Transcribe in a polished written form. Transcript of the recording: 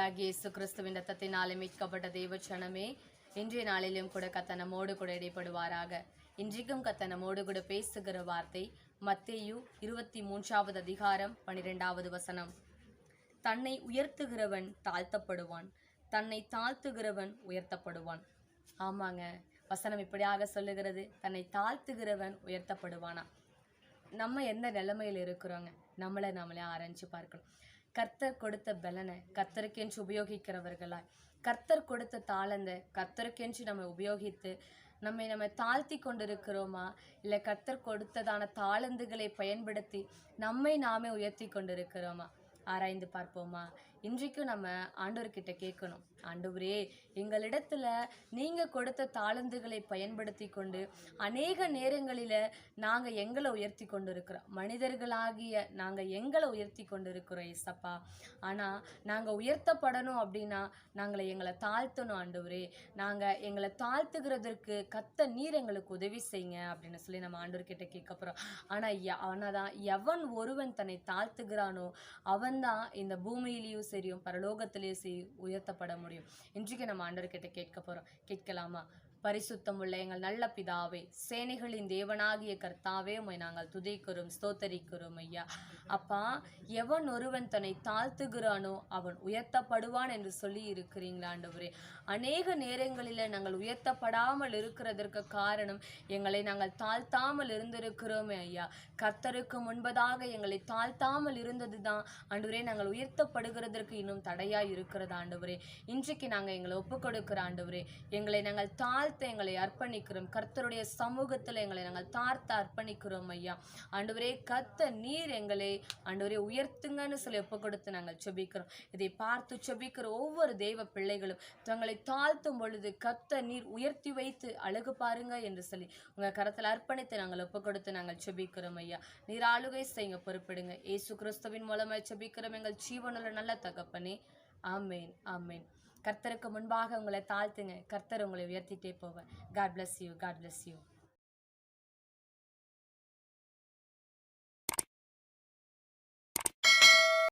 ஆண்டவராகிய இயேசு கிறிஸ்துவின் ரத்தத்தினாலே மீட்கப்பட்ட தேவச்சனமே, இன்றைய நாளிலும் கூட கர்த்தர் நம்மோடு கூட இடைப்படுவாராக. இன்றைக்கும் கர்த்தர் நம்மோடு கூட பேசுகிற வார்த்தை மத்தேயு 23வது அதிகாரம் 12வது வசனம். தன்னை உயர்த்துகிறவன் தாழ்த்தப்படுவான், தன்னை தாழ்த்துகிறவன் உயர்த்தப்படுவான். ஆமாங்க, வசனம் இப்படியாக சொல்லுகிறது, தன்னை தாழ்த்துகிறவன் உயர்த்தப்படுவானா. நம்ம எந்த நிலைமையில் இருக்கிறோங்க, நம்மளே ஆராய்ச்சி பார்க்கணும். கர்த்தர் கொடுத்த பலனை கர்த்தருக்கென்று உபயோகிக்கிறவர்களாய், கர்த்தர் கொடுத்த தாளந்தை கர்த்தருக்கென்று நம்ம உபயோகித்து நம்ம தாழ்த்தி கொண்டிருக்கிறோமா, இல்லை கர்த்தர் கொடுத்ததான தாளந்துகளை பயன்படுத்தி நம்மை நாமே உயர்த்தி கொண்டிருக்கிறோமா? ஆராய்ந்து பார்ப்போமா? இன்றைக்கும் நம்ம ஆண்டவர்கிட்ட கேட்கணும், ஆண்டவரே, எங்களிடத்துல நீங்கள் கொடுத்த தாளந்துகளை பயன்படுத்தி கொண்டு அநேக நேரங்களில் நாங்கள் எங்களை உயர்த்தி கொண்டு இருக்கிறோம், மனிதர்களாகிய நாங்கள் எங்களை உயர்த்தி கொண்டு இருக்கிறோம் ஏசப்பா. ஆனால் நாங்கள் உயர்த்தப்படணும் அப்படின்னா எங்களை தாழ்த்தணும் ஆண்டவரே. நாங்கள் எங்களை தாழ்த்துகிறதற்கு கத்த நீர் எங்களுக்கு உதவி செய்யுங்க அப்படின்னு சொல்லி நம்ம ஆண்டவர்கிட்ட கேட்க போகிறோம். ஆனால் எவன் ஒருவன் தன்னை தாழ்த்துகிறானோ அவன்தான் இந்த பூமியிலையும் சரியும் பரலோகத்திலேயும் சரி உயர்த்தப்பட முடியும். இன்றைக்கு நம்ம ஆண்டவர்கிட்ட கேட்க போகிறோம். கேட்கலாமா? பரிசுத்தம் உள்ள எங்கள் நல்ல பிதாவே, சேனைகளின் தேவனாகிய கர்த்தாவே, உம்மை நாங்கள் துதிக்கிறோம், ஸ்தோத்தரிக்கிறோம் ஐயா. அப்பா, எவன் ஒருவன் தன்னை தாழ்த்துகிறானோ அவன் உயர்த்தப்படுவான் என்று சொல்லி இருக்கிறீங்களா ஆண்டவரே. அநேக நேரங்களில் நாங்கள் உயர்த்தப்படாமல் இருக்கிறதற்கு காரணம் எங்களை நாங்கள் தாழ்த்தாமல் இருந்திருக்கிறோமே ஐயா. கர்த்தருக்கு முன்பதாக எங்களை தாழ்த்தாமல் இருந்தது தான் ஆண்டவரே நாங்கள் உயர்த்தப்படுகிறதற்கு இன்னும் தடையாய் இருக்கிறது ஆண்டவரே. இன்றைக்கு நாங்கள் எங்களை ஒப்புக் கொடுக்கிற ஆண்டவரே, எங்களை நாங்கள் எங்களை அர்ப்பணிக்கிறோம். கர்த்தருடைய சமூகத்தில் எங்களை நாங்கள் தாழ்த்த அர்ப்பணிக்கிறோம் ஐயா. ஆண்டவரே, கர்த்தர் நீர் எங்களை ஆண்டவரே உயர்த்துங்கன்னு சொல்லி ஒப்பு கொடுத்து நாங்கள் செபிக்கிறோம். இதை பார்த்து செபிக்கிற ஒவ்வொரு தெய்வ பிள்ளைகளும் தங்களை தாழ்த்தும் பொழுது கர்த்தர் நீர் உயர்த்தி வைத்து அழகு பாருங்க என்று சொல்லி உங்கள் கரத்தில் அர்ப்பணித்து நாங்கள் ஒப்பு கொடுத்து நாங்கள் செபிக்கிறோம் ஐயா. நீர் ஆளுகை செய்யுங்க, பொறுப்பிடுங்க. இயேசு கிறிஸ்துவின் மூலமாய் செபிக்கிறோம் எங்கள் ஜீவனுள்ள நல்ல தகப்பனே. ஆமேன், ஆமேன். கர்த்தருக்கு முன்பாக உங்களை தாழ்த்துங்க, கர்த்தர் உங்களை உயர்த்திட்டே போவார். God bless you. God bless you.